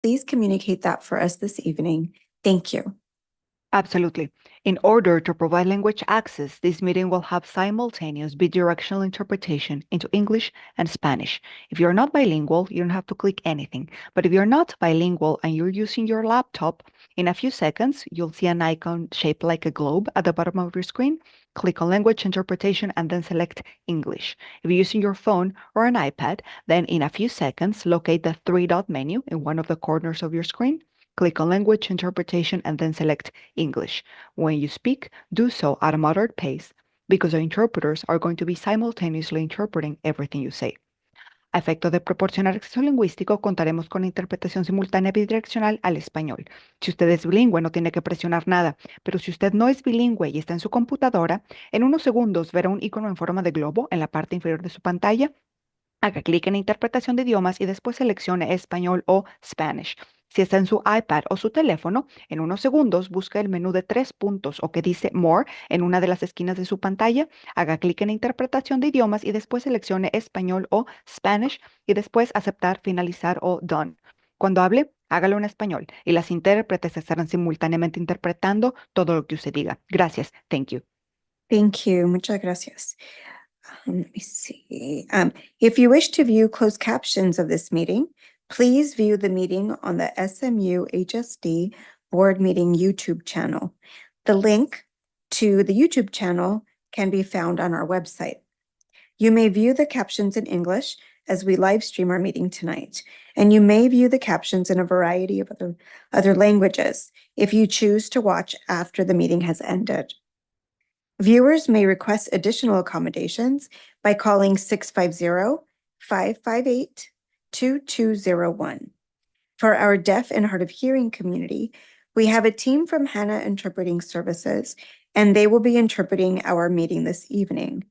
please communicate that for us this evening? Thank you. Absolutely. In order to provide language access, this meeting will have simultaneous bidirectional interpretation into English and Spanish. If you're not bilingual, you don't have to click anything. But if you're not bilingual and you're using your laptop, in a few seconds, you'll see an icon shaped like a globe at the bottom of your screen. Click on language interpretation and then select English. If you're using your phone or an iPad, then in a few seconds, locate the three-dot menu in one of the corners of your screen. Click on language interpretation and then select English. When you speak, do so at a moderate pace because the interpreters are going to be simultaneously interpreting everything you say. A efecto de proporcionar acceso lingüístico, contaremos con interpretación simultánea bidireccional al español. Si usted es bilingüe, no tiene que presionar nada, pero si usted no es bilingüe y está en su computadora, en unos segundos verá un icono en forma de globo en la parte inferior de su pantalla. Haga clic en interpretación de idiomas y después seleccione español o Spanish. Si está en su iPad o su teléfono, en unos segundos busca el menú de 3 puntos o que dice More en una de las esquinas de su pantalla. Haga clic en interpretación de idiomas y después seleccione español o Spanish y después aceptar, finalizar o Done. Cuando hable, hágalo en español y las intérpretes estarán simultáneamente interpretando todo lo que usted diga. Gracias. Thank you. Thank you. Muchas gracias. Let me see. If you wish to view closed captions of this meeting, please view the meeting on the SMUHSD board meeting YouTube channel. The link to the YouTube channel can be found on our website. You may view the captions in English as we live stream our meeting tonight, and you may view the captions in a variety of other languages if you choose to watch after the meeting has ended. Viewers may request additional accommodations by calling 650-558-2201. For our deaf and hard of hearing community, we have a team from Hannah Interpreting Services, and they will be interpreting our meeting this evening.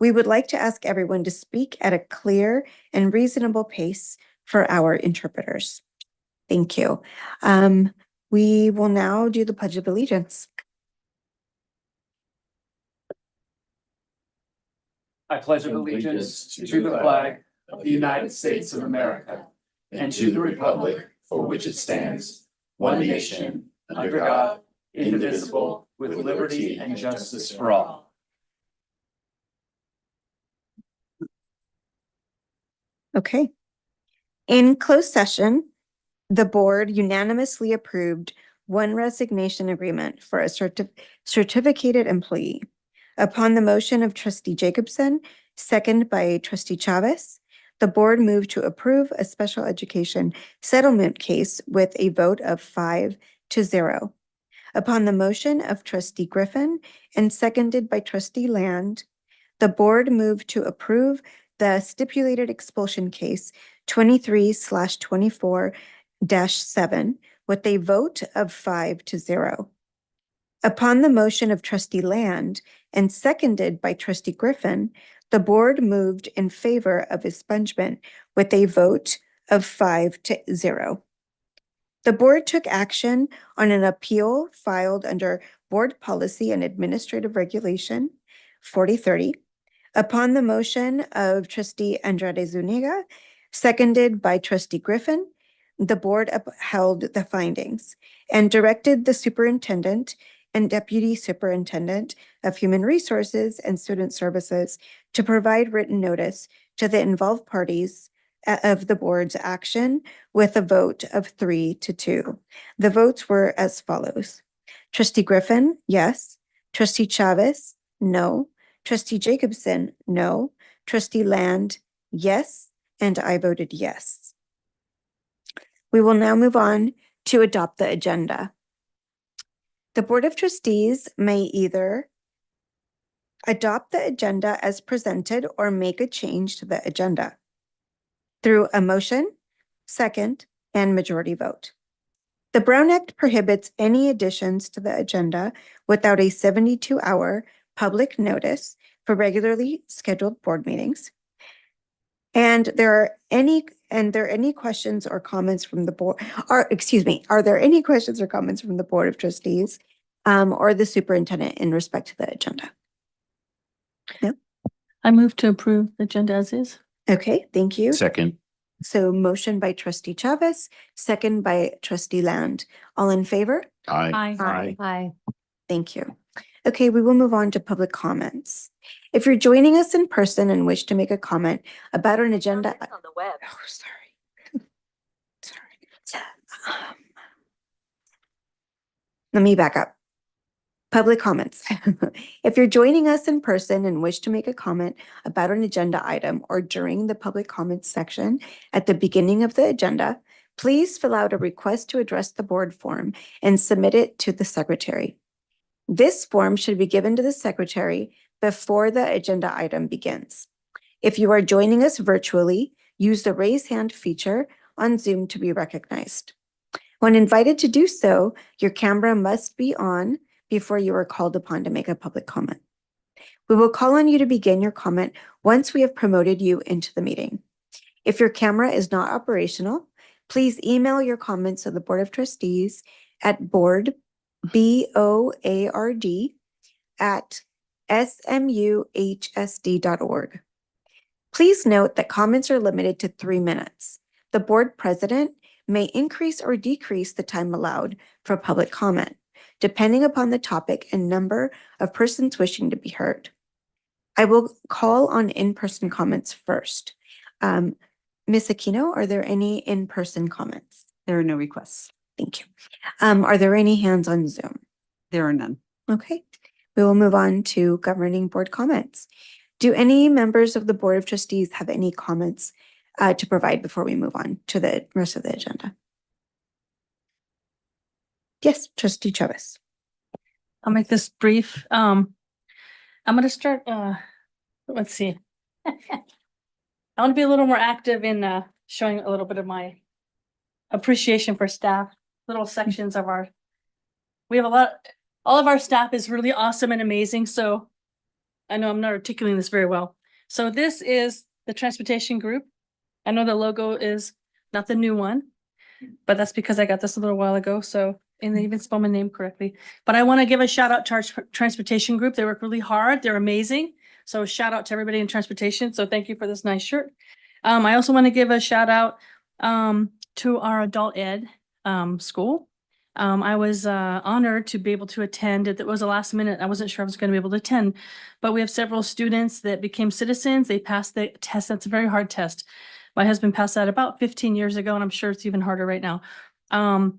We would like to ask everyone to speak at a clear and reasonable pace for our interpreters. Thank you. We will now do the Pledge of Allegiance. I pledge allegiance to the flag of the United States of America and to the republic for which it stands, one nation, under God, indivisible, with liberty and justice for all. Okay. In closed session, the board unanimously approved one resignation agreement for a certificated employee. Upon the motion of Trustee Jacobson, second by Trustee Chavez, the board moved to approve a special education settlement case with a vote of 5-0. Upon the motion of Trustee Griffin and seconded by Trustee Land, the board moved to approve the stipulated expulsion case 23/24-7 with a vote of 5-0. Upon the motion of Trustee Land and seconded by Trustee Griffin, the board moved in favor of expungement with a vote of 5-0. The board took action on an appeal filed under Board Policy and Administrative Regulation 4030. Upon the motion of Trustee Andrade Zuniga, seconded by Trustee Griffin, the board upheld the findings and directed the superintendent and Deputy Superintendent of Human Resources and Student Services to provide written notice to the involved parties of the board's action with a vote of 3-2. The votes were as follows. Trustee Griffin, yes. Trustee Chavez, no. Trustee Jacobson, no. Trustee Land, yes. And I voted yes. We will now move on to adopt the agenda. The Board of Trustees may either adopt the agenda as presented or make a change to the agenda through a motion, second, and majority vote. The Brown Act prohibits any additions to the agenda without a 72-hour public notice for regularly scheduled board meetings. And are there any questions or comments from the board? Are there any questions or comments from the Board of Trustees or the superintendent in respect to the agenda? No? I move to approve the agenda as is. Okay, thank you. Second. So motion by trustee Chavez, second by trustee Land. All in favor? Aye. Aye. Thank you. Okay, we will move on to public comments. If you're joining us in person and wish to make a comment about an agenda. On the web. Oh, sorry. Sorry. Let me back up. Public comments. If you're joining us in person and wish to make a comment about an agenda item or during the public comments section at the beginning of the agenda, please fill out a request to address the board form and submit it to the secretary. This form should be given to the secretary before the agenda item begins. If you are joining us virtually, use the raise hand feature on Zoom to be recognized. When invited to do so, your camera must be on before you are called upon to make a public comment. We will call on you to begin your comment once we have promoted you into the meeting. If your camera is not operational, please email your comments to the Board of Trustees at board, BOARD, at SMUHSD.org. Please note that comments are limited to 3 minutes. The board president may increase or decrease the time allowed for public comment, depending upon the topic and number of persons wishing to be heard. I will call on in-person comments first. Ms. Aquino, are there any in-person comments? There are no requests. Thank you. Are there any hands on Zoom? There are none. Okay, we will move on to governing board comments. Do any members of the Board of Trustees have any comments to provide before we move on to the rest of the agenda? Yes, trustee Chavez. I'll make this brief. I'm gonna start, let's see. I want to be a little more active in showing a little bit of my appreciation for staff, little sections of we have all of our staff is really awesome and amazing. So I know I'm not articulating this very well. So this is the transportation group. I know the logo is not the new one, but that's because I got this a little while ago. So, and they even spell my name correctly. But I want to give a shout out to our transportation group. They work really hard. They're amazing. So shout out to everybody in transportation. So thank you for this nice shirt. I also want to give a shout out to our adult ed school. I was honored to be able to attend. It was a last minute. I wasn't sure I was going to be able to attend, but we have several students that became citizens. They passed the test. That's a very hard test. My husband passed that about 15 years ago, and I'm sure it's even harder right now.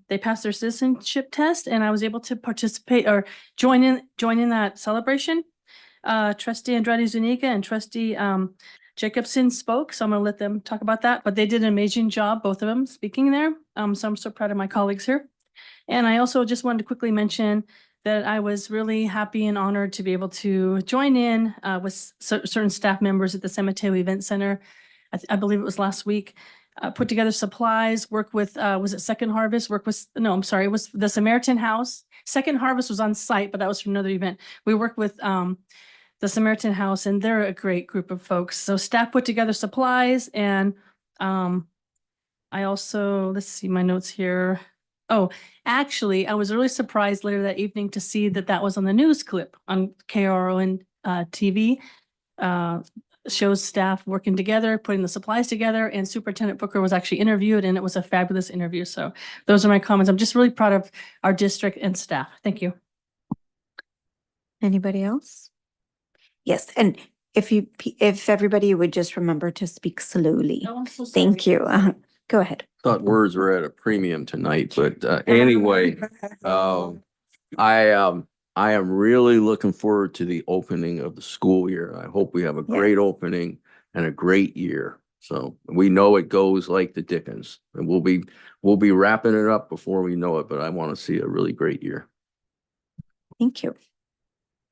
They passed their citizenship test, and I was able to participate or join in that celebration. Trustee Andrade Zuniga and Trustee Jacobson spoke, so I'm going to let them talk about that. But they did an amazing job, both of them speaking there. So I'm so proud of my colleagues here. And I also just wanted to quickly mention that I was really happy and honored to be able to join in with certain staff members at the San Mateo Event Center. I believe it was last week. Put together supplies, work with, was it Second Harvest? It was the Samaritan House. Second Harvest was on site, but that was from another event. We worked with the Samaritan House, and they're a great group of folks. So staff put together supplies, and I also, let's see my notes here. Oh, actually, I was really surprised later that evening to see that was on the news clip on KRON TV. Shows staff working together, putting the supplies together, and Superintendent Booker was actually interviewed, and it was a fabulous interview. So those are my comments. I'm just really proud of our district and staff. Thank you. Anybody else? Yes, and if everybody would just remember to speak slowly. Oh, I'm so sorry. Thank you. Go ahead. Thought words were at a premium tonight, but anyway, I am really looking forward to the opening of the school year. I hope we have a great opening and a great year. So we know it goes like the Dickens, and we'll be wrapping it up before we know it, but I want to see a really great year. Thank you.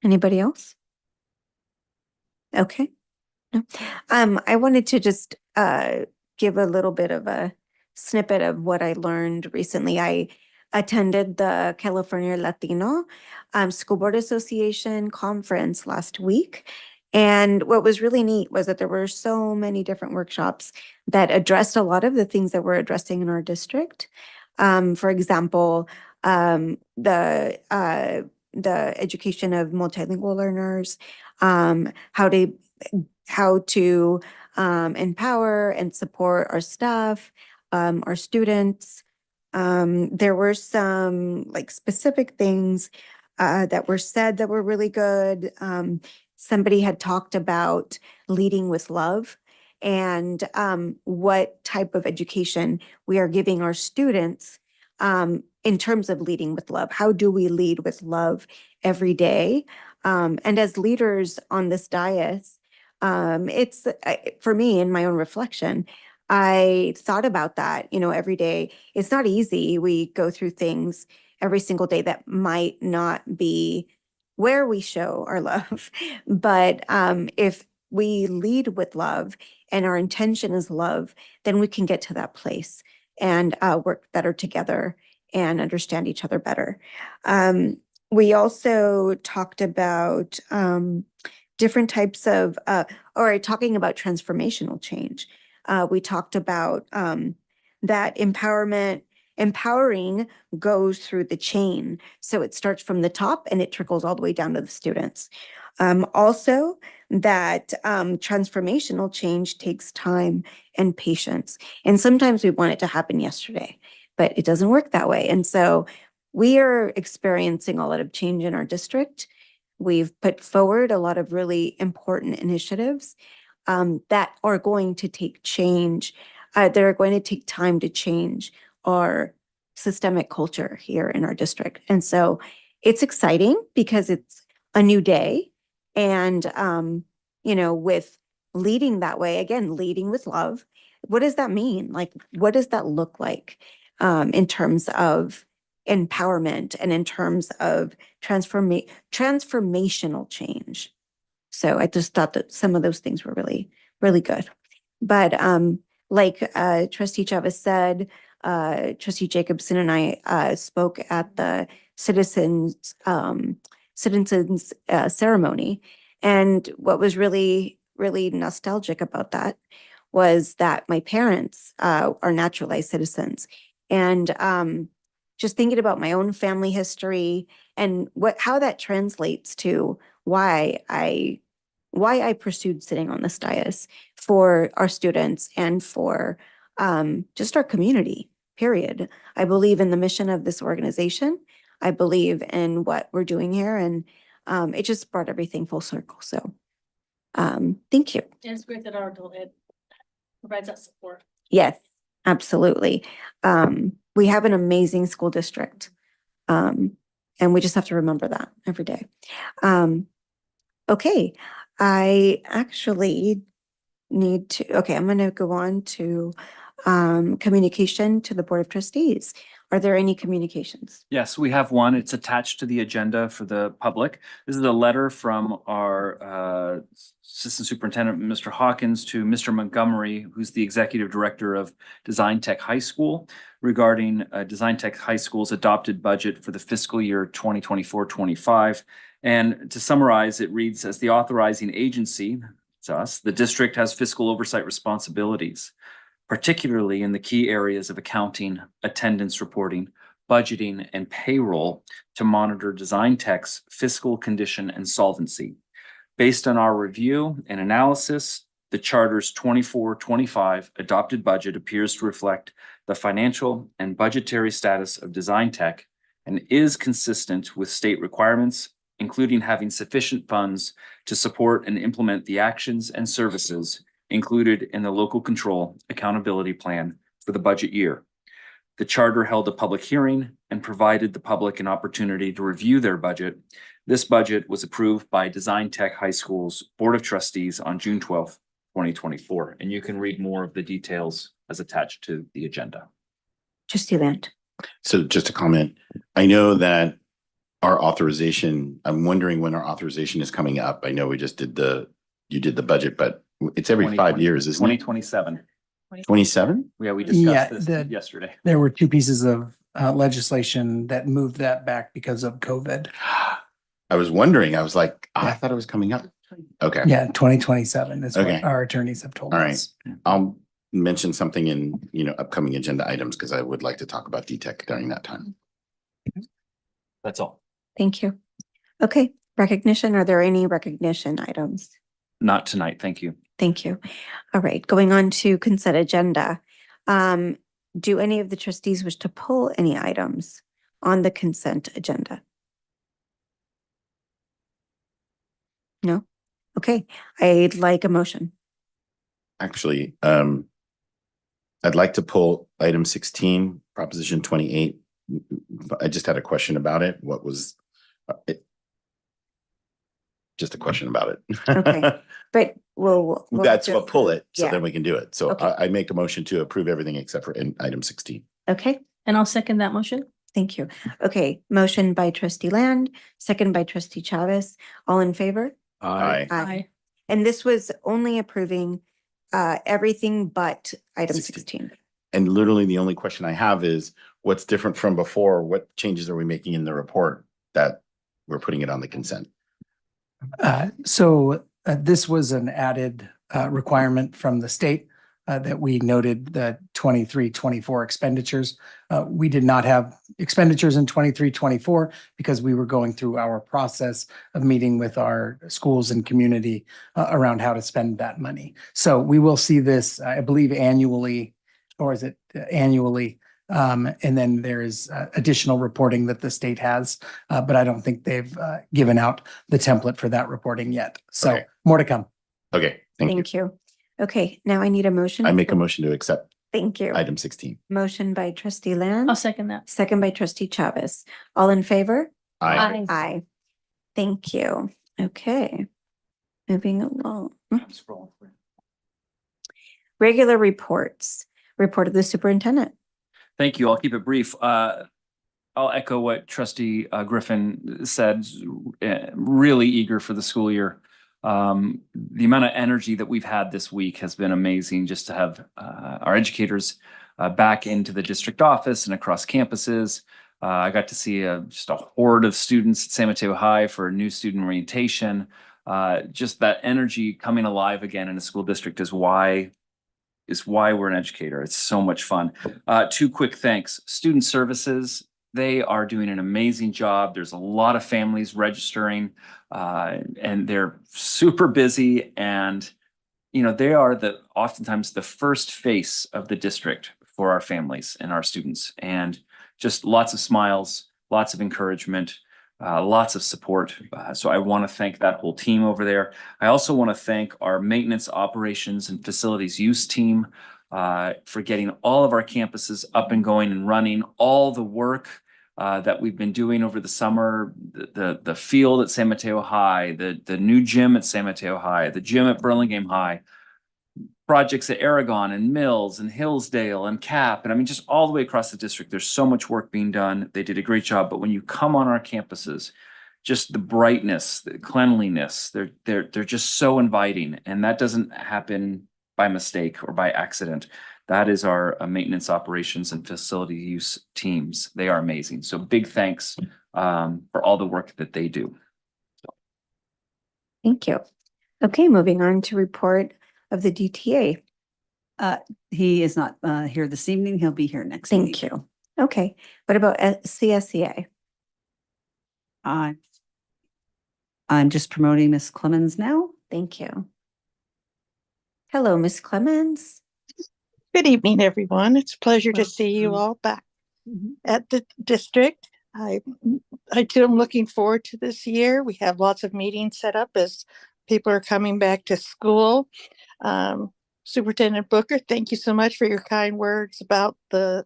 Anybody else? Okay. No. I wanted to just give a little bit of a snippet of what I learned recently. I attended the California Latino School Board Association conference last week. And what was really neat was that there were so many different workshops that addressed a lot of the things that we're addressing in our district. For example, the education of multilingual learners, how to how to empower and support our staff, our students. There were some like specific things that were said that were really good. Somebody had talked about leading with love and what type of education we are giving our students in terms of leading with love. How do we lead with love every day? And as leaders on this dais, it's for me in my own reflection, I thought about that, every day. It's not easy. We go through things every single day that might not be where we show our love. But if we lead with love and our intention is love, then we can get to that place and work better together and understand each other better. We also talked about different types of, talking about transformational change. We talked about that empowering goes through the chain. So it starts from the top and it trickles all the way down to the students. Also, that transformational change takes time and patience. And sometimes we want it to happen yesterday, but it doesn't work that way. And so we are experiencing a lot of change in our district. We've put forward a lot of really important initiatives that are going to take change. That are going to take time to change our systemic culture here in our district. And so it's exciting because it's a new day. And, with leading that way, again, leading with love, what does that mean? Like, what does that look like in terms of empowerment and in terms of transformational change? So I just thought that some of those things were really, really good. But like Trustee Chavez said, Trustee Jacobson and I spoke at the citizens ceremony. And what was really, really nostalgic about that was that my parents are naturalized citizens. And just thinking about my own family history and how that translates to why I pursued sitting on this dais for our students and for just our community, period. I believe in the mission of this organization. I believe in what we're doing here, and it just brought everything full circle. So thank you. And it's great that our adult ed provides that support. Yes, absolutely. We have an amazing school district. And we just have to remember that every day. Okay, I actually need to, I'm going to go on to communication to the Board of Trustees. Are there any communications? Yes, we have one. It's attached to the agenda for the public. This is a letter from our Assistant Superintendent, Mr. Hawkins, to Mr. Montgomery, who's the Executive Director of Design Tech High School, regarding Design Tech High School's adopted budget for the fiscal year 2024-25. And to summarize, it reads, as the authorizing agency, it's us, the district has fiscal oversight responsibilities, particularly in the key areas of accounting, attendance reporting, budgeting, and payroll to monitor Design Tech's fiscal condition and solvency. Based on our review and analysis, the Charter's 24-25 adopted budget appears to reflect the financial and budgetary status of Design Tech and is consistent with state requirements, including having sufficient funds to support and implement the actions and services included in the local control accountability plan for the budget year. The Charter held a public hearing and provided the public an opportunity to review their budget. This budget was approved by Design Tech High School's Board of Trustees on June 12th, 2024. And you can read more of the details as attached to the agenda. Trustee Land. So just a comment, I know that our authorization, I'm wondering when our authorization is coming up. I know we just you did the budget, but it's every 5 years, isn't it? 2027. 27? Yeah, we Yeah, discussed this yesterday. There were two pieces of legislation that moved that back because of COVID. I was wondering, I was like, I Yeah. thought it was coming up. Okay. Yeah, 2027 is Okay. what our attorneys have told All right. us. I'll mention something in, upcoming agenda items because I would like to talk about DTech during that time. That's all. Thank you. Okay, recognition. Are there any recognition items? Not tonight, thank you. Thank you. All right, going on to consent agenda. Do any of the trustees wish to pull any items on the consent agenda? No? Okay, I'd like a motion. Actually, I'd like to pull item 16, Proposition 28. I just had a question about it. What was it? Just a question about it. Okay. But we'll That's just- what pull it, so yeah. then we can do it. So Okay. I make a motion to approve everything except for in item 16. Okay, And I'll second that motion. thank you. Okay, motion by trustee Land, second by trustee Chavez. All in favor? Aye. Aye. And this was only approving everything but item 16. And literally the only question I have is what's different from before? What changes are we making in the report that we're putting it on the consent? So this was an added requirement from the state that we noted the 23-24 expenditures. We did not have expenditures in 23-24 because we were going through our process of meeting with our schools and community around how to spend that money. So we will see this, I believe, annually, or is it annually? And then there is additional reporting that the state has, but I don't think they've given out the template for that reporting yet. So Okay. more to come. Okay, thank you. Thank you. Okay, now I need a motion. I make a for- motion to accept Thank you. item 16. Motion by trustee Land, I'll second that. second by trustee Chavez. All in favor? Aye. Aye. Thank you. Okay. Moving along. I'm scrolling through. Regular reports. Report of the superintendent. Thank you. I'll keep it brief. I'll echo what trustee Griffin said. Really eager for the school year. The amount of energy that we've had this week has been amazing, just to have our educators back into the district office and across campuses. I got to see just a horde of students at San Mateo High for a new student orientation. Just that energy coming alive again in a school district is why we're an educator. It's so much fun. Two quick thanks. Student services, they are doing an amazing job. There's a lot of families registering and they're super busy, and they are oftentimes the first face of the district for our families and our students, and just lots of smiles, lots of encouragement, lots of support. So I want to thank that whole team over there. I also want to thank our maintenance, operations, and facilities use team for getting all of our campuses up and going and running. All the work that we've been doing over the summer, the field at San Mateo High, the new gym at San Mateo High, the gym at Burlingame High, projects at Aragon and Mills and Hillsdale and Cap, and I mean, just all the way across the district. There's so much work being done. They did a great job. But when you come on our campuses, just the brightness, the cleanliness, they're just so inviting, and that doesn't happen by mistake or by accident. That is our maintenance, operations, and facility use teams. They are amazing. So big thanks for all the work that they do. Thank you. Okay, moving on to report of the DTA. He is not here this evening. He'll be here next Thank week. you. Okay, what about CSEA? I'm just promoting Miss Clemens now. Thank you. Hello, Miss Clemens. Good evening, everyone. It's a pleasure to see you Welcome. all back at the district. I too am looking forward to this year. We have lots of meetings set up as people are coming back to school. Superintendent Booker, thank you so much for your kind words about the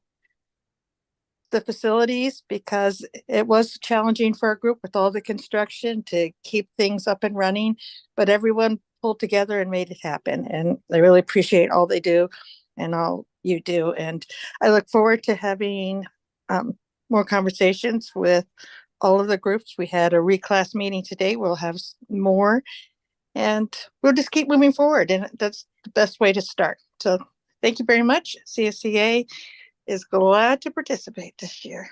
facilities, because it was challenging for our group with all the construction to keep things up and running, but everyone pulled together and made it happen. And I really appreciate all they do and all you do. And I look forward to having more conversations with all of the groups. We had a reclass meeting today. We'll have more, and we'll just keep moving forward. And that's the best way to start. So thank you very much. CSCA is glad to participate this year.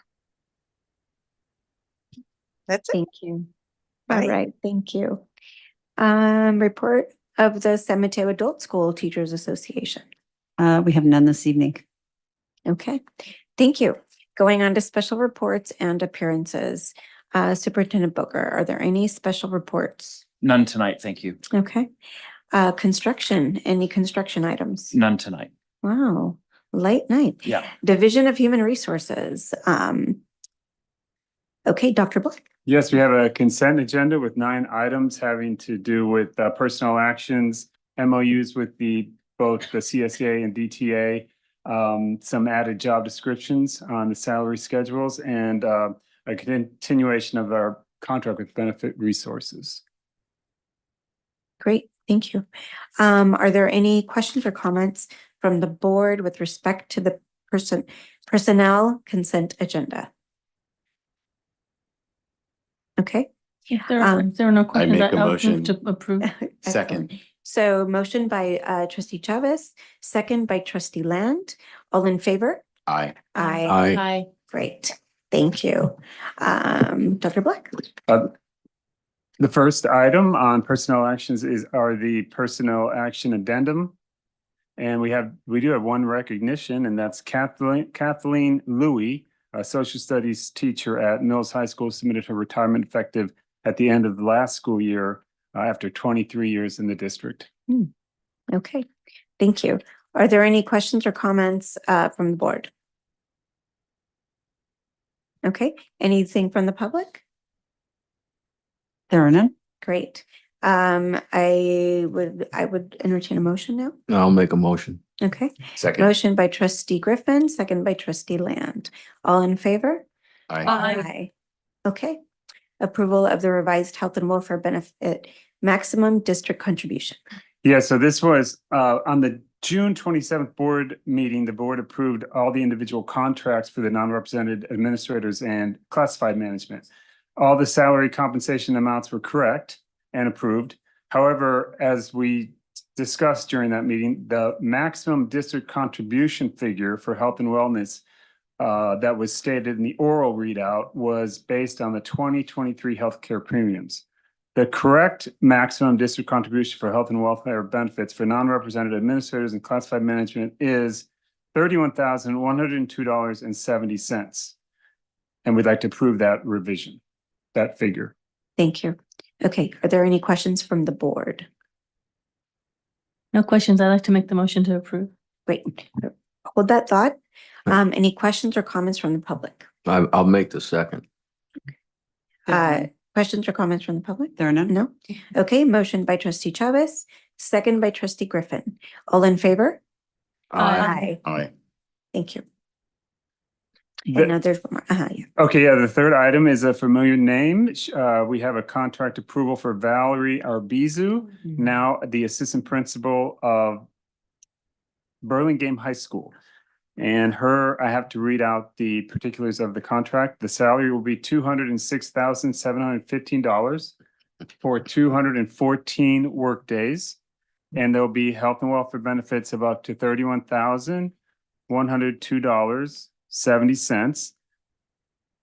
That's it. Thank you. Bye. All right, thank you. Report of the San Mateo Adult School Teachers Association. We have none this evening. Okay, thank you. Going on to special reports and appearances. Superintendent Booker, are there any special reports? None tonight, thank you. Okay. Construction, any construction items? None tonight. Wow, late night. Yeah. Division of Human Resources. Okay, Dr. Black. Yes, we have a consent agenda with 9 items having to do with personnel actions, MOUs with both the CSEA and DTA, some added job descriptions on the salary schedules, and a continuation of our contract with Benefit Resources. Great, thank you. Are there any questions or comments from the board with respect to the personnel consent agenda? Okay. If there are no questions, make a I'll motion. move to approve. Second. Excellent. So motion by trustee Chavez, second by trustee Land. All in favor? Aye. Aye. Aye. Great, thank you. Dr. Black. The first item on personnel actions are the personnel action addendum. And we do have one recognition, and that's Kathleen Louie, a social studies teacher at Mills High School, submitted her retirement effective at the end of the last school year after 23 years in the district. Okay, thank you. Are there any questions or comments from the board? Okay, anything from the public? There are none. Great. I would entertain a motion now. I'll make a motion. Okay, Second. motion by trustee Griffin, second by trustee Land. All in favor? Aye. Aye. Okay. Approval of the revised health and welfare benefit maximum district contribution. Yeah, so this was on the June 27th board meeting, the board approved all the individual contracts for the non-represented administrators and classified management. All the salary compensation amounts were correct and approved. However, as we discussed during that meeting, the maximum district contribution figure for health and wellness that was stated in the oral readout was based on the 2023 healthcare premiums. The correct maximum district contribution for health and welfare benefits for non-represented administrators and classified management is $31,102.70. And we'd like to approve that revision, that figure. Thank you. Okay, are there any questions from the board? No questions. I'd like to make the motion to approve. Great. Hold that thought. Any questions or comments from the public? I'll make the second. Questions or comments from the public? There are none. No? Okay, motion by trustee Chavez, second by trustee Griffin. All in favor? Aye. Aye. Thank you. The- And now there's one more. Yeah. Okay, yeah, the third item is a familiar name. We have a contract approval for Valerie Arbizu, now the assistant principal of Burlingame High School. And I have to read out the particulars of the contract. The salary will be $206,715 for 214 workdays. And there'll be health and welfare benefits of up to $31,102.70.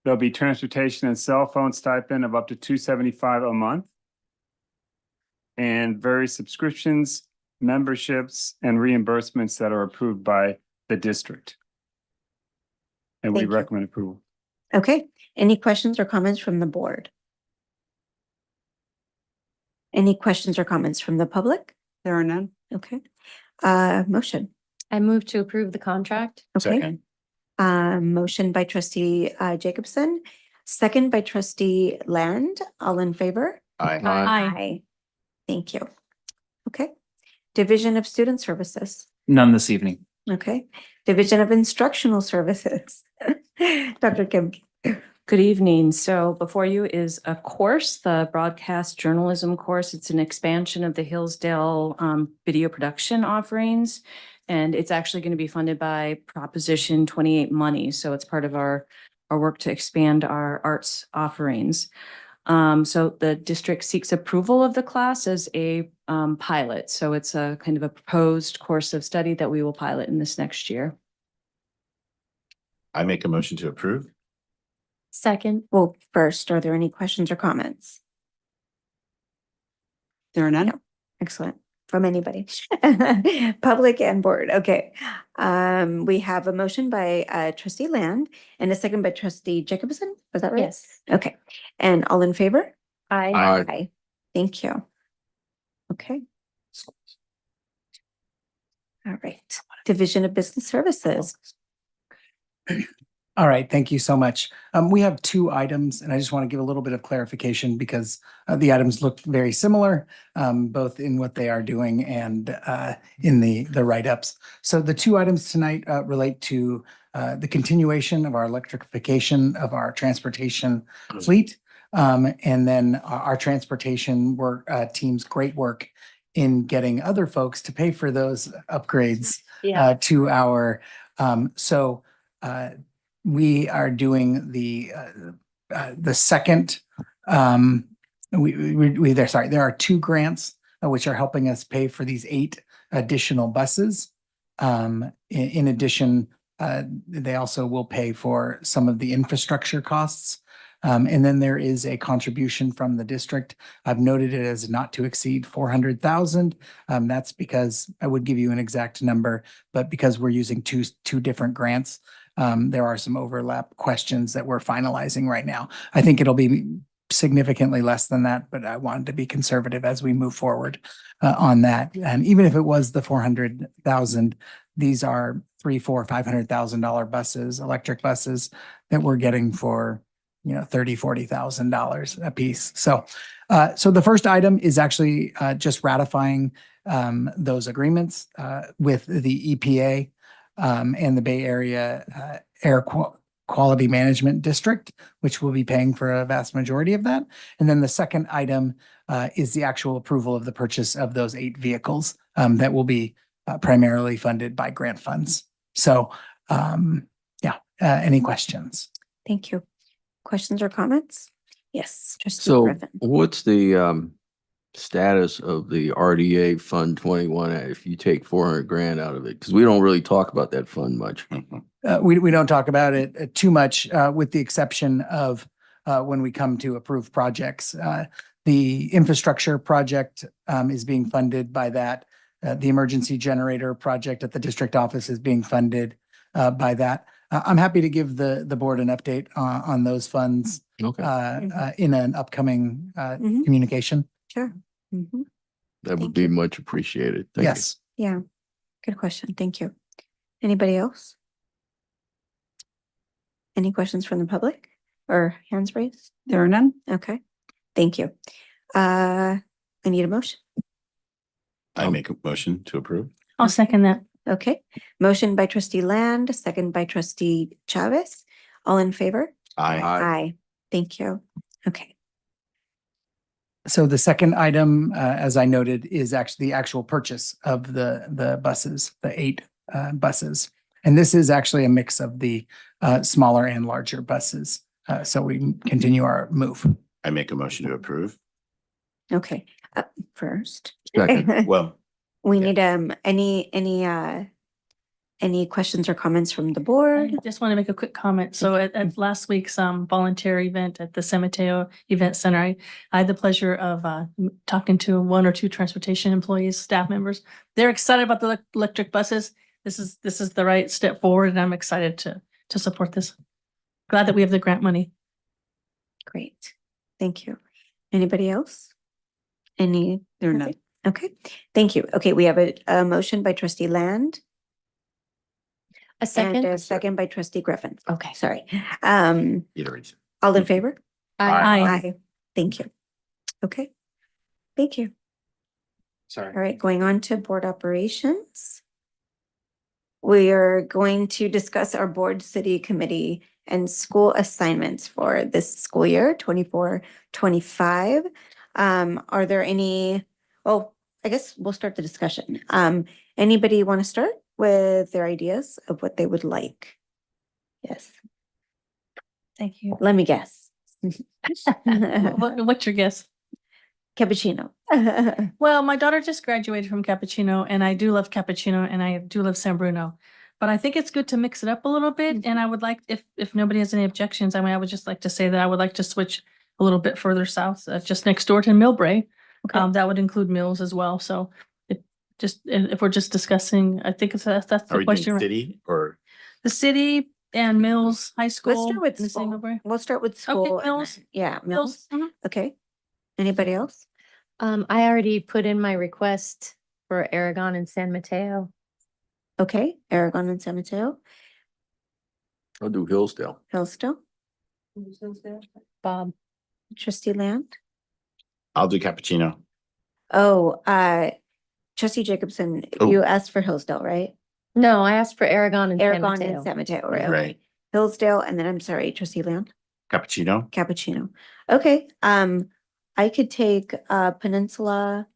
There'll be transportation and cell phone stipend of up to $275 a month. And various subscriptions, memberships, and reimbursements that are approved by the district. And we Thank you. recommend approval. Okay, any questions or comments from the board? Any questions or comments from the public? There are none. Okay, motion. I move to approve the contract. Okay. Second. Motion by trustee Jacobson, second by trustee Land. All in favor? Aye. Aye. Thank you. Okay. Division of Student Services. None this evening. Okay. Division of Instructional Services. Dr. Kim. Good evening. So before you is a course, the broadcast journalism course. It's an expansion of the Hillsdale video production offerings. And it's actually going to be funded by Proposition 28 money. So it's part of our work to expand our arts offerings. So the district seeks approval of the class as a pilot. So it's a kind of a proposed course of study that we will pilot in this next year. I make a motion to approve. Second. Well, first, are there any questions or comments? There are none. Excellent. From anybody, public and board. Okay. We have a motion by trustee Land and a second by trustee Jacobson. Was that right? Yes. Okay. And all in favor? Aye. Aye. Aye. Thank you. Okay. All right. Division of Business Services. All right, thank you so much. We have two items, and I just want to give a little bit of clarification because the items look very similar, both in what they are doing and in the write-ups. So the two items tonight relate to the continuation of our electrification of our transportation fleet, and then our transportation work team's great work in getting other folks to pay for those upgrades to our we are doing the second, there are two grants which are helping us pay for these 8 additional buses. In addition, they also will pay for some of the infrastructure costs. And then there is a contribution from the district. I've noted it as not to exceed 400,000. That's because I would give you an exact number, but because we're using two different grants, there are some overlap questions that we're finalizing right now. I think it'll be significantly less than that, but I wanted to be conservative as we move forward on that. And even if it was the 400,000, these are $500,000 buses, electric buses that we're getting for $30,000-$40,000 a piece. So the first item is actually just ratifying those agreements with the EPA and the Bay Area Air Quality Management District, which will be paying for a vast majority of that. And then the second item is the actual approval of the purchase of those 8 vehicles that will be primarily funded by grant funds. So, any questions? Thank you. Questions or comments? Yes, Trustee So Griffin. what's the status of the RDA Fund 21 if you take 400 grand out of it? Because we don't really talk about that fund much. We don't talk about it too much, with the exception of when we come to approve projects. The infrastructure project is being funded by that. The emergency generator project at the district office is being funded by that. I'm happy to give the board an update on those funds in an upcoming communication. Sure. Mhm. That would Thank be you. much appreciated. Thank you. Yes. Yeah, good question. Thank you. Anybody else? Any questions from the public or hands raised? There are none. Okay, thank you. I need a motion. I make a motion to approve. I'll second that. Okay, motion by Trustee Land, second by Trustee Chavez. All in favor? Aye. Aye. Thank you. Okay. So the second item, as I noted, is actually the actual purchase of the buses, the 8 buses. And this is actually a mix of the smaller and larger buses. So we can continue our move. I make a motion to approve. Okay, first. Second. Well, We yeah. need any questions or comments from the I board? just want to make a quick comment. So at last week's volunteer event at the San Mateo Event Center, I had the pleasure of talking to 1 or 2 transportation employees, staff members. They're excited about the electric buses. This is the right step forward, and I'm excited to support this. Glad that we have the grant money. Great, thank you. Anybody else? There are none. Okay, thank you. Okay, we have a motion by Trustee Land. A second? And a second by Trustee Griffin. Okay. Sorry. Iteration. All in favor? Aye. Thank you. Okay. Thank you. Sorry. All right, going on to board operations. We are going to discuss our board, city committee, and school assignments for this school year, 24-25. Are there any, I guess we'll start the discussion. Anybody want to start with their ideas of what they would like? Yes. Thank you. Let me guess. What's your guess? Cappuccino. Well, my daughter just graduated from Cappuccino, and I do love Cappuccino, and I do love San Bruno. But I think it's good to mix it up a little bit, and I would like, if nobody has any objections, I mean, I would just like to say that I would like to switch a little bit further south, just next door to Millbrae. Okay. That would include Mills as well. So if we're just discussing, I think that's Are the we doing question. Right? city or? The city and Mills High School. Let's start with in the same school. Millbrae. We'll start with school. and Mills. then- Yeah, Mills. Mills. Mhm. Okay. Anybody else? I already put in my request for Aragon and San Mateo. Okay, Aragon and San Mateo, I'll do Hillsdale. Hillsdale, Bob. trustee Land. I'll do cappuccino. Oh, trustee Jacobson, Oh. you asked for Hillsdale, right? No, I asked for Aragon and San Aragon Mateo. and San Mateo, right? Right. Okay. Hillsdale, and then I'm sorry, trustee Land, Cappuccino. Cappuccino. Okay, I could take Peninsula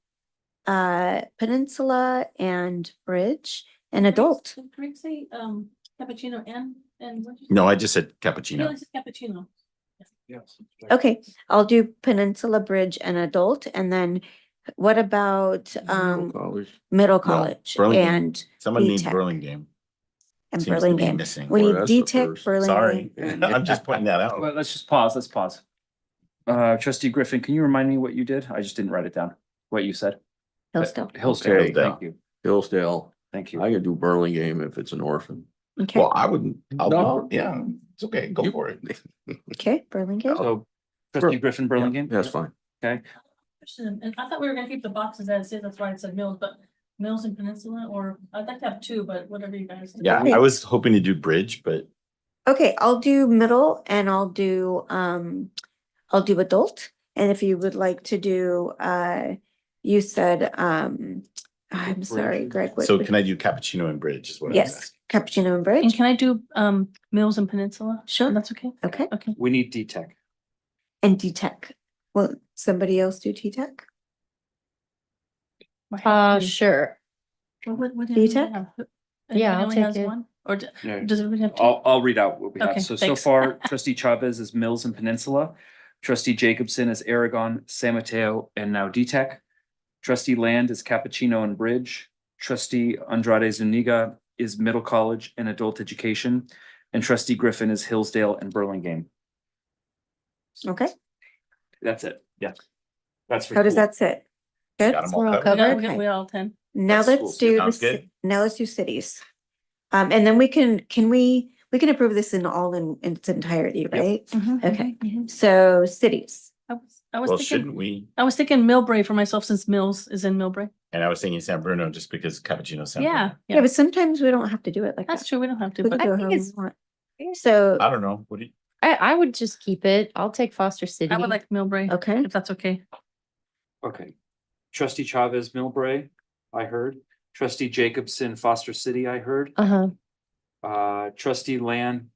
and Bridge and Adult. Did Greg say, cappuccino and what? No, I just said He cappuccino. only said cappuccino. Yes. Okay, I'll do Peninsula Bridge and Adult, and then what about College. Middle No, College Burlingame. and Someone needs VTech Burlingame. and Seems to be Burlingame? missing. We Well, need that's the DTech, first. Burlingame. Sorry, I'm just pointing that Well, out. let's just pause, let's pause. Trustee Griffin, can you remind me what you did? I just didn't write it down, what you said. Hillsdale. Hillsdale, Okay. thank you, Hillsdale. thank you. I could do Burlingame if it's an orphan. Okay, Well, I wouldn't, No. yeah, it's okay, go You- for it. okay, Burlingame. So trustee Griffin, Burlingame? That's fine. Okay, Question, and I thought we were gonna keep the boxes as is, that's why it said Mills, but Mills and Peninsula, or I'd like to have two, but whatever you guys. do. Yeah, Okay. I was hoping to do bridge, but Okay, I'll do middle and I'll do adult. And if you would like to do, you said, I'm sorry, Greg. what- so what- can I do cappuccino and bridge is what I was Yes, asking. cappuccino and And bridge. can I do, Mills and Peninsula? Sure. That's okay? Okay, Okay. we need D-Tech. and D-Tech. Will somebody else do T-Tech? Sure. What do VTech? you have? Yeah, I'll Everybody only take has it. one? Or Yeah. does everybody have two? I'll read out what we have. Okay, So thanks. far, trustee Chavez is Mills and Peninsula. Trustee Jacobson is Aragon, San Mateo, and now D-Tech. Trustee Land is Cappuccino and Bridge. Trustee Andrade Zuniga is Middle College and Adult Education. And trustee Griffin is Hillsdale and Burlingame. Okay, That's it. Yeah. That's for how does school. that sit? Good. Got 'em all We're all covered? covered. Okay. We all 10. Now That's let's cool. do Sounds the, good. now let's do cities. And then we can we can approve this in its entirety, right? Okay. So cities. I was Well, thinking, shouldn't we? I was thinking Millbrae for myself since Mills is in Millbrae. And I was thinking San Bruno just because cappuccino. San Yeah, Bruno. Yeah, yeah, but sometimes we don't have to do it like that's that. true. We don't have to, We can but do it I think however we it's- want. So, I don't know. What do you? I would just keep it. I'll take Foster City. I would like Millbrae, okay, if that's okay. Okay. Trustee Chavez, Millbrae, I heard. Trustee Jacobson, Foster City, I heard. Uh-huh. Trustee Land,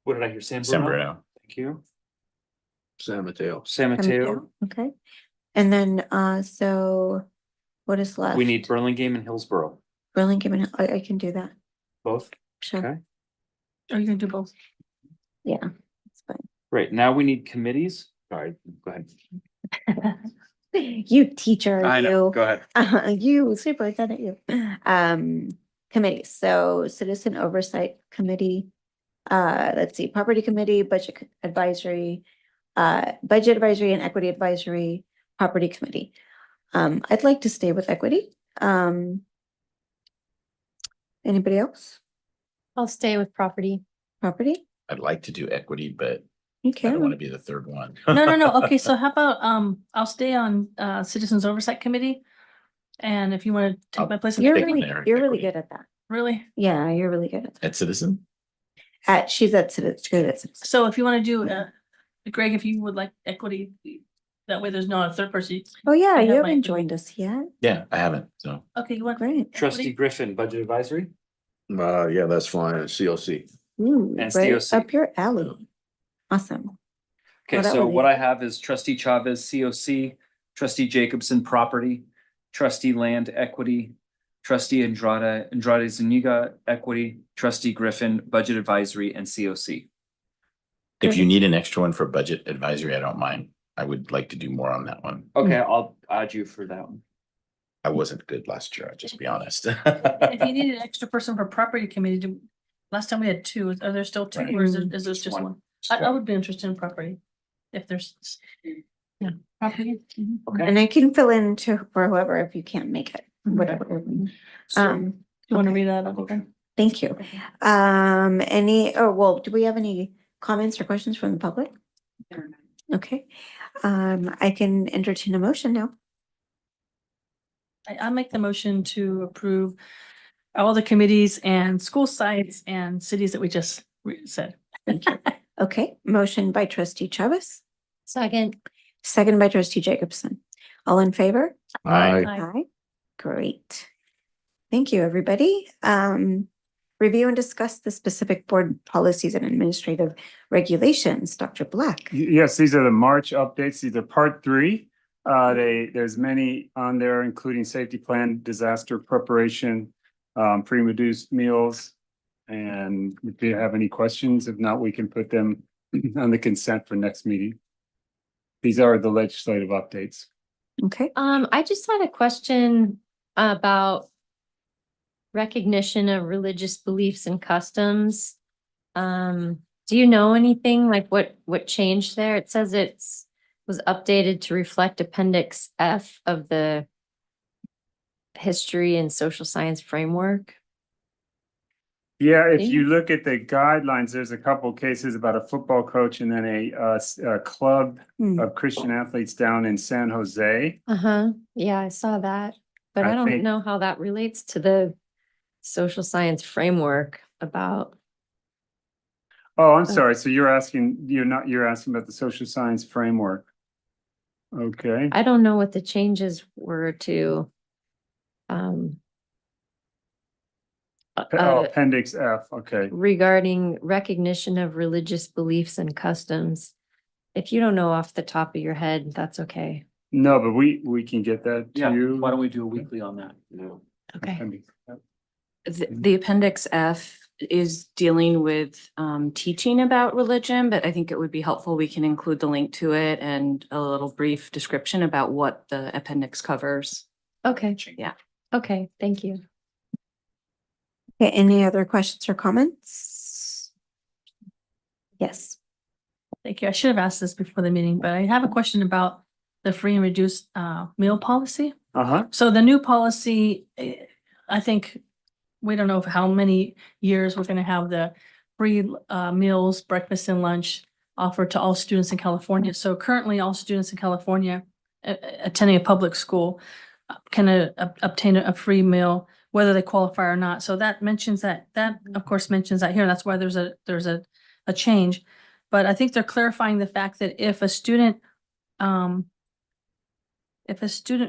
what did I hear? San Bruno? San Bruno. Thank you. San Mateo. San Mateo. okay. And then, so what is left? We need Burlingame and Hillsborough, Burlingame, and I can do that. both. Sure. Okay. Are you gonna do both? Yeah, it's Great. Now we need committees. Sorry, go ahead. fine. You teacher, I know, you. go ahead. You superintendent, you. Committees, so Citizen Oversight Committee, let's see, Property Committee, Budget Advisory, and Equity Advisory, Property Committee. I'd like to stay with Equity. Anybody else? I'll stay with property. Property? I'd like to do equity, but You I don't want to can. be the third one. No. Okay, so how about, I'll stay on, Citizens Oversight Committee. And if you want to take my place. in You're Take Equity, really, there, you're really Equity. good at that. Really? Yeah, you're really good at that. At Citizen? She's at Citizen. So if you want to do, Greg, if you would like equity, that way there's not a third person. Oh, yeah, I have you my- haven't joined us yet. Yeah, I haven't, so. Okay, you want? Great. Trustee equity? Griffin, Budget Advisory. Yeah, that's fine. COC. Ooh, And right COC. up your alley. Awesome. Okay, Well, that so would what be- I have is trustee Chavez, COC, trustee Jacobson, Property, trustee Land, Equity, trustee Andrade Zuniga, Equity, trustee Griffin, Budget Advisory, and COC. If you need an extra one for budget advisory, I don't mind. I would like to do more on that one. Okay, I'll add you for that one. I wasn't good last year, I'll just be honest. If you need an extra person for Property Committee, last time we had two, are there still two, or is there just one? I would be interested in property, if there's, yeah, property. Mhm. Okay. And I can fill in for whoever if you can't make it, whatever. So, Do you want to okay. read that out again? Thank you. Do we have any comments or questions from the public? Okay, I can entertain a motion now. I'll make the motion to approve all the committees and school sites and cities that we just said. Thank you. Okay, motion by trustee Chavez, Second. second by trustee Jacobson. All in favor? Aye. Aye. Great. Thank you, everybody. Review and discuss the specific board policies and administrative regulations. Dr. Black. Yes, these are the March updates. These are part 3. There's many on there, including safety plan, disaster preparation, free and reduced meals. And if you have any questions, if not, we can put them on the consent for next meeting. These are the legislative updates. Okay. I just had a question about recognition of religious beliefs and customs. Do you know anything like what changed there? It says was updated to reflect Appendix F of the History and Social Science Framework. Yeah, if you look at the guidelines, there's a couple cases about a football coach and then a club of Christian athletes down in San Jose. Yeah, I saw that, but I I don't think- know how that relates to the social science framework about. Oh, I'm sorry. So you're asking about the social science framework. Okay. I don't know what the changes were to. Appendix F, okay. Regarding recognition of religious beliefs and customs. If you don't know off the top of your head, that's okay. No, but we can get that to Yeah, you. why don't we do a weekly on that? Okay. Appendix F. The Appendix F is dealing with teaching about religion, but I think it would be helpful. We can include the link to it and a little brief description about what the appendix covers. Okay. Yeah. Okay, thank you. Okay, any other questions or comments? Yes. Thank you. I should have asked this before the meeting, but I have a question about the free and reduced meal policy. So the new policy, I think, we don't know for how many years we're going to have the free meals, breakfast and lunch offered to all students in California. So currently all students in California attending a public school can obtain a free meal, whether they qualify or not. So that mentions that of course mentions that here. That's why there's a change. But I think they're clarifying the fact that if a student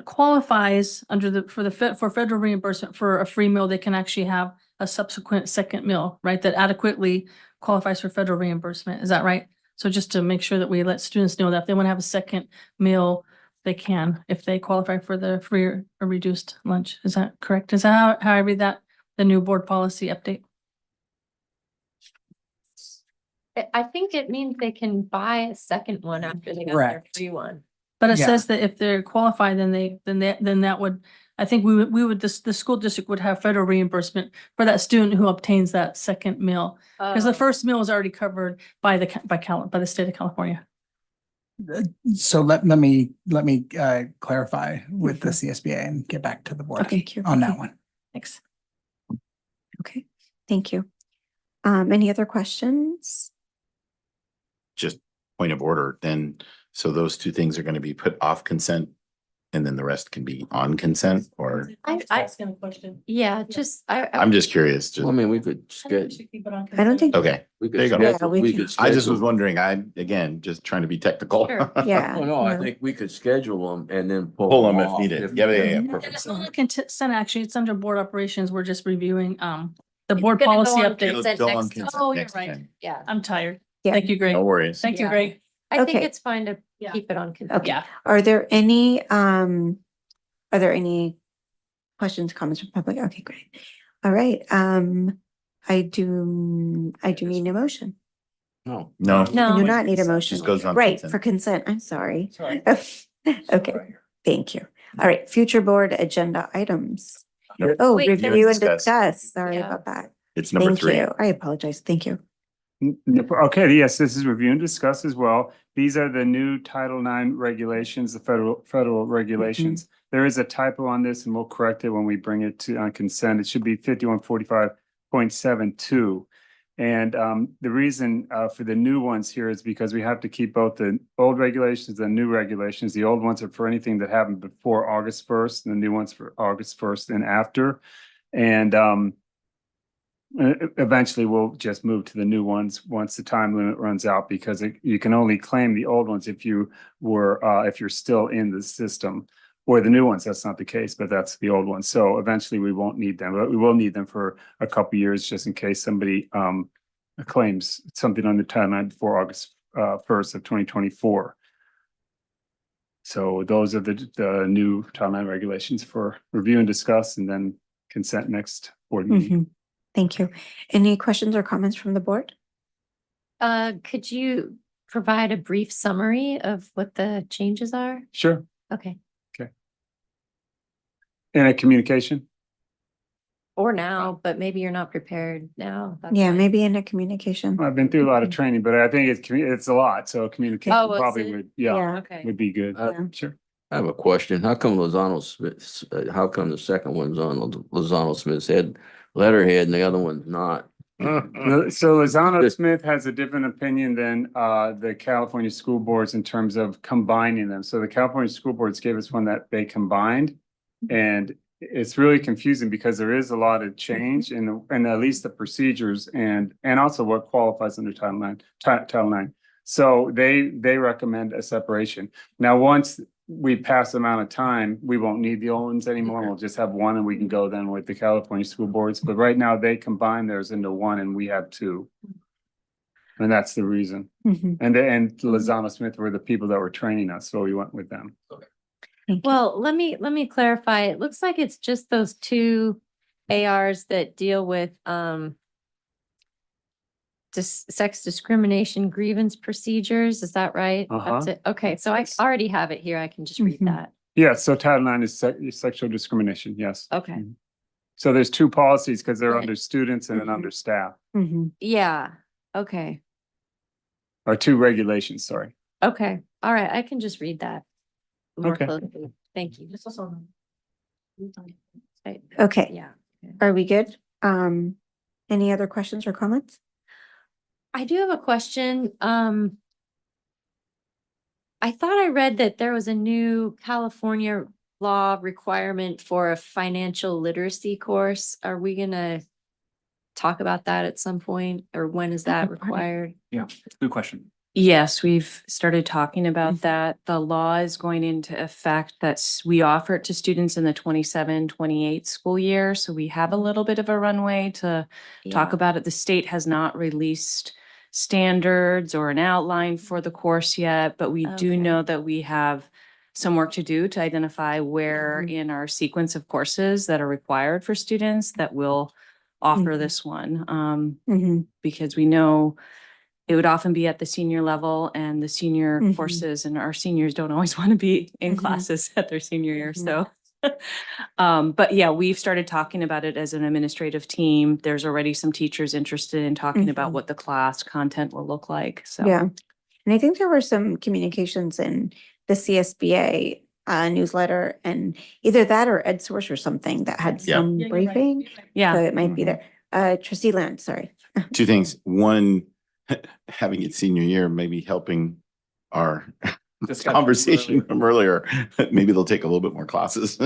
qualifies under for federal reimbursement for a free meal, they can actually have a subsequent second meal, right? That adequately qualifies for federal reimbursement. Is that right? So just to make sure that we let students know that if they want to have a second meal, they can, if they qualify for the free or reduced lunch. Is that correct? Is that how I read that, the new board policy update? I think it means they can buy a second one after they got their Correct. free one. But it Yeah. says that if they're qualified, then that would, I think the school district would have federal reimbursement for that student who obtains that second meal. Because the first meal is already covered by the state of California. So let me clarify with the CSBA and get back to the board Thank you. on that one. Thanks. Okay, thank you. Any other questions? Just point of order, then, so those two things are going to be put off consent and then the rest can be on consent, or I'm asking a question. Yeah, just, I'm just curious, just, Well, I mean, we could I think we schedule, should keep it on I don't think- consent. okay. we There you could go. schedule, we we can- could I just was schedule. wondering, again, just trying to be technical. Sure. Yeah. Oh, no, I no. think we could schedule them and then Pull them if off needed. Yeah, And perfect. it's not consent, actually, it's under board operations. We're just reviewing the board gonna go policy on update. consent Go on next time. consent Oh, you're next right. time. Yeah, I'm tired. Yeah. Thank you, Greg. No worries. Thank you, Yeah. Greg. I think Okay. it's fine to Yeah. keep it on consent. Okay. Yeah. Are there any questions, comments from public? Okay, great. All right, I do need a motion. No. No. I do No, not need a motion. Just goes on Right, consent. for consent, I'm sorry. Sorry. Okay, thank you. All right, future board agenda items. Oh, Wait, review and discuss. discuss, sorry Yeah. about that. It's number Thank 3. you, I apologize, thank you. Okay, yes, this is review and discuss as well. These are the new Title IX regulations, the federal regulations. There is a typo on this and we'll correct it when we bring it to on consent. It should be 5145.72. And the reason for the new ones here is because we have to keep both the old regulations and new regulations. The old ones are for anything that happened before August 1st, and the new ones for August 1st and after. And eventually we'll just move to the new ones once the time limit runs out, because you can only claim the old ones if you were if you're still in the system. Or the new ones, that's not the case, but that's the old ones. So eventually we won't need them, but we will need them for a couple years just in case somebody claims something under Title IX before August 1st of 2024. So those are the new Title IX regulations for review and discuss, and then consent next board meeting. Thank you. Any questions or comments from the board? Could you provide a brief summary of what the changes are? Sure. Okay. And a communication. Or now, but maybe you're not prepared now. That's Yeah, fine. maybe in a communication. I've been through a lot of training, but I think it's a lot. So communication Oh, is probably it? would, Okay. would be good. Uh, Sure. I have a question. How come Lozano Smith, how come the second one's on Lozano Smith's head, letterhead, and the other one's not? So Lozano Smith has a different opinion than the California school boards in terms of combining them. So the California school boards gave us one that they combined, and it's really confusing because there is a lot of change in at least the procedures and also what qualifies under Title IX. So they recommend a separation. Now, once we pass the amount of time, we won't need the old ones anymore. We'll just have one, and we can go then with the California school boards. But right now they combine theirs into one, and we have two. And that's the reason. And Lozano Smith were the people that were training us, so we went with them. Well, let me clarify. It looks like it's just those two ARs that deal with sex discrimination grievance procedures. Is that right? That's it. Okay, so I already have it here. I can just read that. Yeah, so Title IX is sexual discrimination, yes. Okay. So there's two policies because they're Right. under students and then under staff, Yeah. Okay. or two regulations, sorry. Okay. All right. I can just read that more Okay. closely. Thank you. Okay, Yeah. are we good? Any other questions or comments? I do have a question. I thought I read that there was a new California law requirement for a financial literacy course. Are we gonna talk about that at some point, or when is that required? Yeah, good question. Yes, we've started talking about that. The law is going into effect we offer it to students in the 27-28 school year. So we have a little bit of a runway to talk Yeah. about it. The state has not released standards or an outline for the course yet, but we do Okay. know that we have some work to do to identify where in our sequence of courses that are required for students that will offer this one. Because we know it would often be at the senior level, and the senior courses, and our seniors don't always want to be in classes at their senior year. So, but yeah, we've started talking about it as an administrative team. There's already some teachers interested in talking about what the class content will look like. So, Yeah, and I think there were some communications in the CSBA newsletter, and either that or EdSource or something that had some briefing. So yeah. it might be there. Trustee Land, sorry. Two things. One, having it senior year, maybe helping our conversation from earlier. Maybe they'll take a little bit more classes.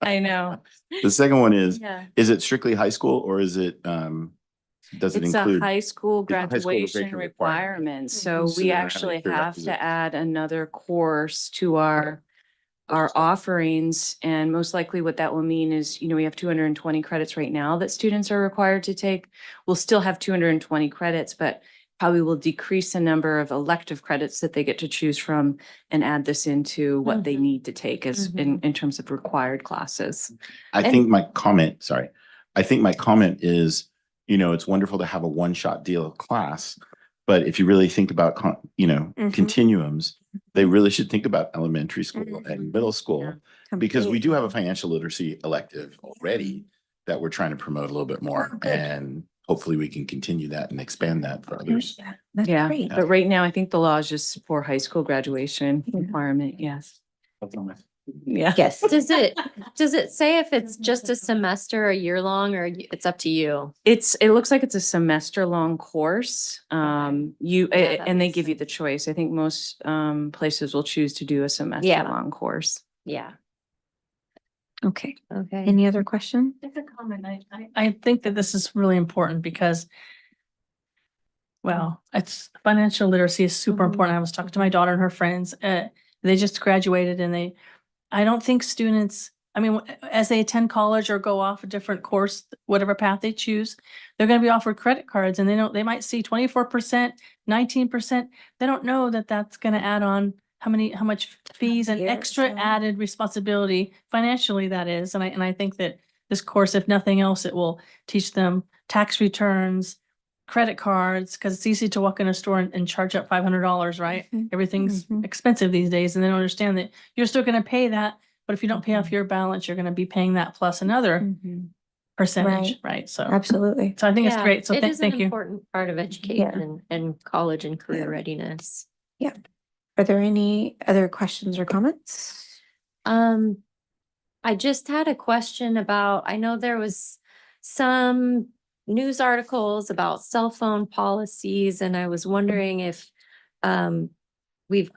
I know. The second one is Yeah. it strictly high school, or is it, does it It's a include? high school It's a high school graduation graduation requirement. So So we they're not actually having have prerequisites. to add another course to our offerings. And most likely what that will mean is, we have 220 credits right now that students are required to take. We'll still have 220 credits, but probably will decrease the number of elective credits that they get to choose from and add this into what they need to take as in terms of required classes. I think my comment is, it's wonderful to have a one-shot deal class, but if you really think about, continuums, they really should think about elementary school and middle school, because we do have a financial literacy elective already that we're trying to promote a little bit more, and hopefully we can continue that and expand that for others. That's Yeah, great. but right now I think the law is just for high school graduation requirement. Yes. Yeah. Yes. Does it say if it's just a semester, a year long, or it's up to you? It looks like it's a semester long course. Yeah, that And they makes give you the choice. I think most places will choose to do a semester long course. Yeah, Okay. okay. Any other question? Just a comment. I think that this is really important because, well, it's financial literacy is super Mhm. important. I was talking to my daughter and her friends. They just graduated and I don't think students, I mean, as they attend college or go off a different course, whatever path they choose, they're going to be offered credit cards and they might see 24%, 19%. They don't know that that's going to add on how much fees and Years, extra yeah. added responsibility financially that is. And I think that this course, if nothing else, it will teach them tax returns, credit cards, because it's easy to walk in a store and charge up $500, right? Mhm, Everything's mhm. expensive these days, and they don't understand that you're still going to pay that, but if you don't pay off your balance, you're going to be paying that plus another Mhm. percentage, right? So, Absolutely. so I think it's Yeah, great. So it is an thank you. important part of education and college and career Yeah. readiness. Are there any other questions or comments? I just had a question about, I know there was some news articles about cell phone policies, and I was wondering if we've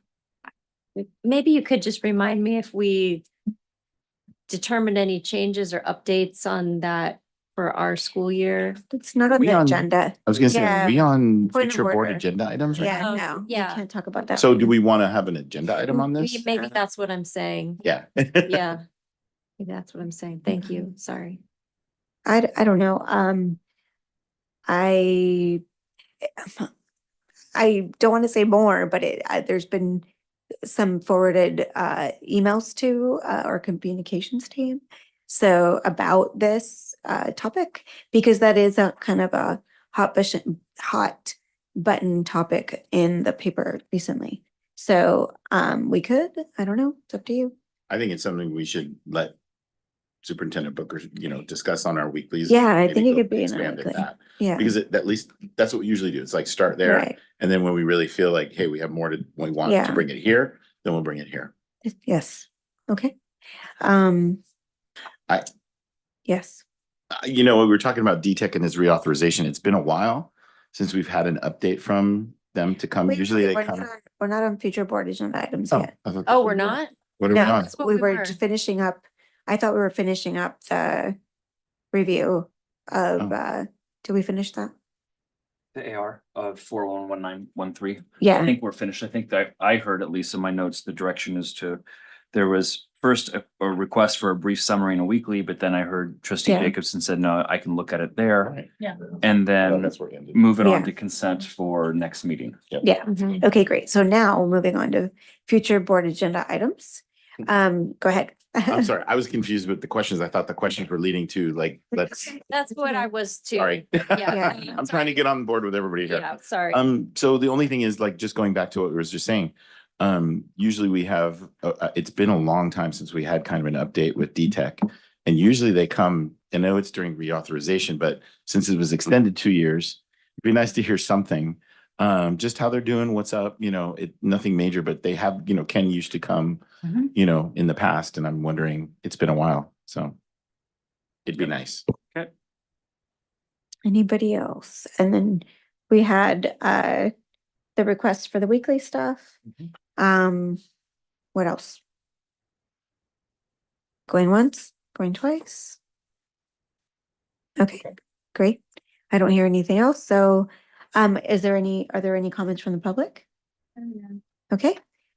maybe you could just remind me if we determined any changes or updates on that for our school year. It's not on We the on- agenda. I was gonna say, are we Yeah. on Point of future board order. agenda items right Yeah, now? no, we Yeah. can't talk about that. So right do now. we want to have an agenda item on this? Maybe that's what I'm saying. Yeah. Yeah. Maybe that's what I'm saying. Thank you. Sorry. I don't know. I don't want to say more, but there's been some forwarded emails to our communications team. So about this topic, because that is a kind of a hot button topic in the paper recently. So we could, I don't know, it's up to you. I think it's something we should let Superintendent Booker, discuss on our weeklies. Yeah, I Maybe think it go could be in a expand at weekly. that. Yeah. Because at least that's what we usually do. It's like start there. Right. And then when we really feel like, hey, we have more we want Yeah. to bring it here, then we'll bring it here. Yes. Okay. Yes. We were talking about DTEC and his reauthorization. It's been a while since we've had an update from them to come. Usually they come. We're not on future board agenda items Oh, yet. I thought Oh, that- we're not? What are we No, on? That's what we we were were. finishing up. I thought we were finishing up the review of, did we finish that? The AR of 411913. I Yeah, think we're finished. I think that I heard, at least in my notes, the direction is there was first a request for a brief summary in a weekly, but then I heard trustee Yeah. Jacobson said, no, I can look at it there. Right. Yeah. And Oh, then that's where it ended. move it on Yeah. to consent for next meeting. yeah. Mhm. Okay, great. So now moving on to future board agenda items. Go ahead. I'm sorry, I was confused with the questions. I thought the questions were leading to let's, That's what I was too. sorry. Yeah. I'm trying to get on board with everybody here. Yeah, sorry. So the only thing is just going back to what we was just saying, usually we have, it's been a long time since we had kind of an update with DTEC. And usually they come, I know it's during reauthorization, but since it was extended 2 years, it'd be nice to hear something. Just how they're doing, what's up, nothing major, but they have, Ken used to come, Mhm. in the past, and I'm wondering, it's been a while, so it'd be nice. Anybody else? And then we had the request for the weekly stuff. What else? Going once, going twice? Okay, great. I don't hear anything else. So are there any comments from the public? Okay,